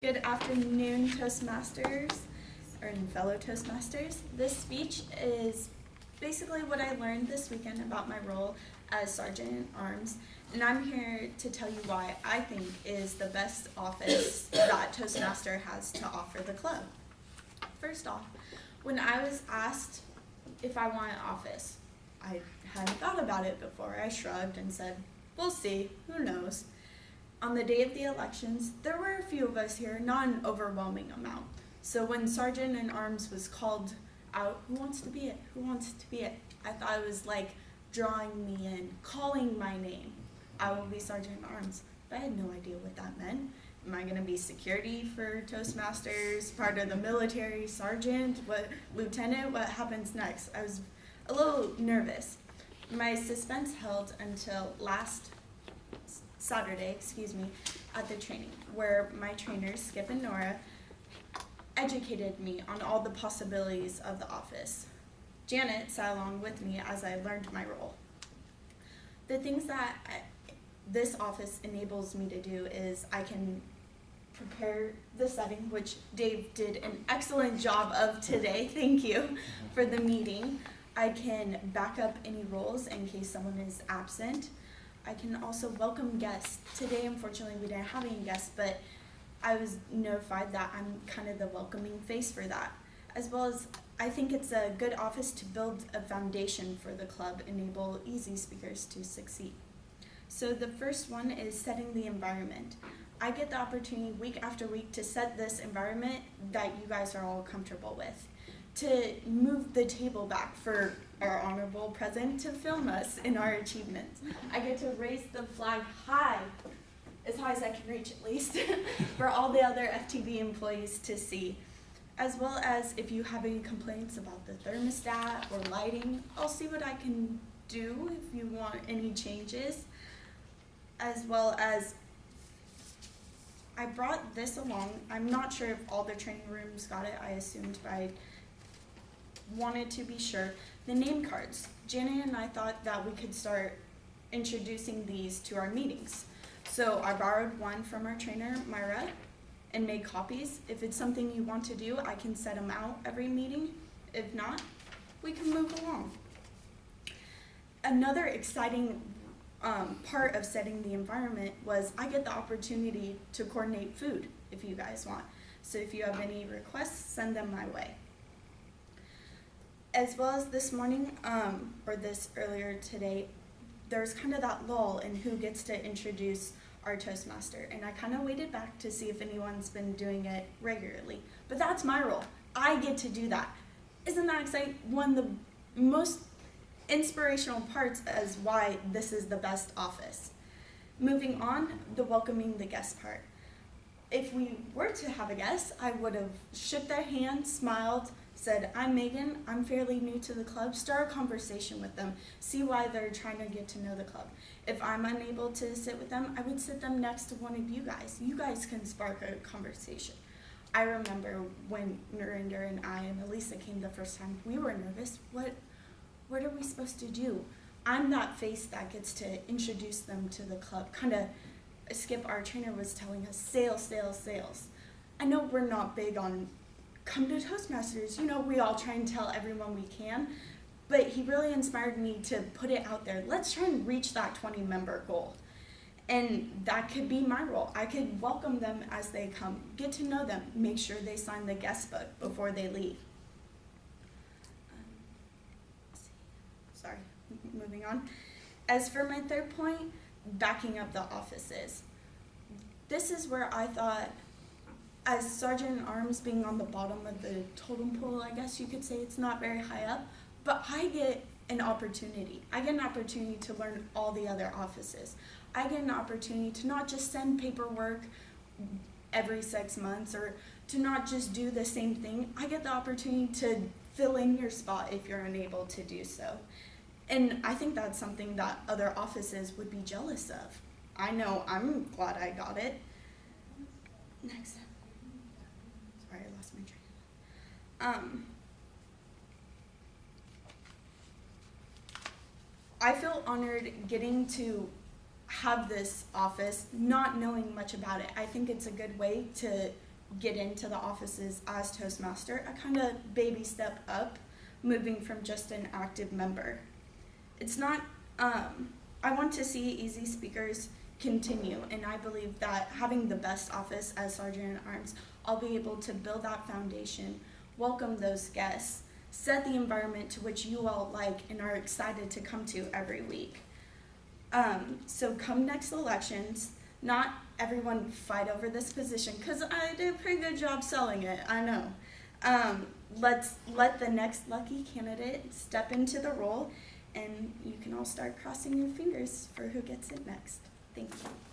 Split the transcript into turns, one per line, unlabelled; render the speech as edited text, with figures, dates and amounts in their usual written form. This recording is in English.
Good afternoon, Toastmasters, or fellow Toastmasters. This speech is basically what I learned this weekend about my role as Sergeant at Arms, and I'm here to tell you why I think is the best office that Toastmaster has to offer the club. First off, when I was asked if I want an office, I hadn't thought about it before. I shrugged and said, we'll see, who knows. On the day of the elections, there were a few of us here, not an overwhelming amount. So when Sergeant in Arms was called out, who wants to be it? Who wants to be it? I thought it was like drawing me in, calling my name. I will be Sergeant in Arms. But I had no idea what that meant. Am I gonna be security for Toastmasters, part of the military, sergeant, what, lieutenant? What happens next? I was a little nervous. My suspense held until last Saturday, at the training, where my trainers, Skip and Nora, educated me on all the possibilities of the office. Janet sat along with me as I learned my role. The things that this office enables me to do is I can prepare the setting, which Dave did an excellent job of today, thank you, for the meeting. I can back up any roles in case someone is absent. I can also welcome guests. Today, unfortunately, we didn't have any guests, but I was notified that I'm kind of the welcoming face for that. As well as, I think it's a good office to build a foundation for the club, enable easy speakers to succeed. So the first one is setting the environment. I get the opportunity week after week to set this environment that you guys are all comfortable with. To move the table back for our honorable president to film us in our achievements. I get to raise the flag high as I can reach at least, for all the other FTB employees to see. As well as if you have any complaints about the thermostat or lighting, I'll see what I can do if you want any changes. As well as, I brought this along. I'm not sure if all the training rooms got it, I assumed, but I wanted to be sure. The name cards. Janet and I thought that we could start introducing these to our meetings. So I borrowed one from our trainer, Myra, and made copies. If it's something you want to do, I can set them out every meeting. If not, we can move along. Another exciting part of setting the environment was I get the opportunity to coordinate food if you guys want. So if you have any requests, send them my way. As well as this morning, or this earlier today, there's kind of that lull in who gets to introduce our Toastmaster. And I kind of waited back to see if anyone's been doing it regularly. But that's my role. I get to do that. Isn't that exciting? One of the most inspirational parts as why this is the best office. Moving on, the welcoming the guest part. If we were to have a guest, I would have shook their hand, smiled, said, I'm Megan, I'm fairly new to the club, start a conversation with them, see why they're trying to get to know the club. If I'm unable to sit with them, I would sit them next to one of you guys. You guys can spark a conversation. I remember when Nurinder and I and Elisa came the first time, we were nervous. What are we supposed to do? I'm that face that gets to introduce them to the club. Kind of, Skip, our trainer, was telling us, sales, sales, sales. I know we're not big on come to Toastmasters, we all try and tell everyone we can, but he really inspired me to put it out there. Let's try and reach that 20 member goal. And that could be my role. I could welcome them as they come, get to know them, make sure they sign the guest book before they leave. Sorry, moving on. As for my third point, backing up the offices. This is where I thought, as Sergeant at Arms being on the bottom of the totem pole, I guess you could say, it's not very high up, but I get an opportunity. I get an opportunity to learn all the other offices. I get an opportunity to not just send paperwork every 6 months or to not just do the same thing. I get the opportunity to fill in your spot if you're unable to do so. And I think that's something that other offices would be jealous of. I know I'm glad I got it. Next. Sorry, I lost my train. I feel honored getting to have this office, not knowing much about it. I think it's a good way to get into the offices as Toastmaster, a kind of baby step up, moving from just an active member. It's not, I want to see Easy Speakers continue, and I believe that having the best office as Sergeant at Arms, I'll be able to build that foundation, welcome those guests, set the environment to which you all like and are excited to come to every week. So come next elections, not everyone fight over this position, because I did a pretty good job selling it, I know. Let's let the next lucky candidate step into the role, and you can all start crossing your fingers for who gets it next. Thank you.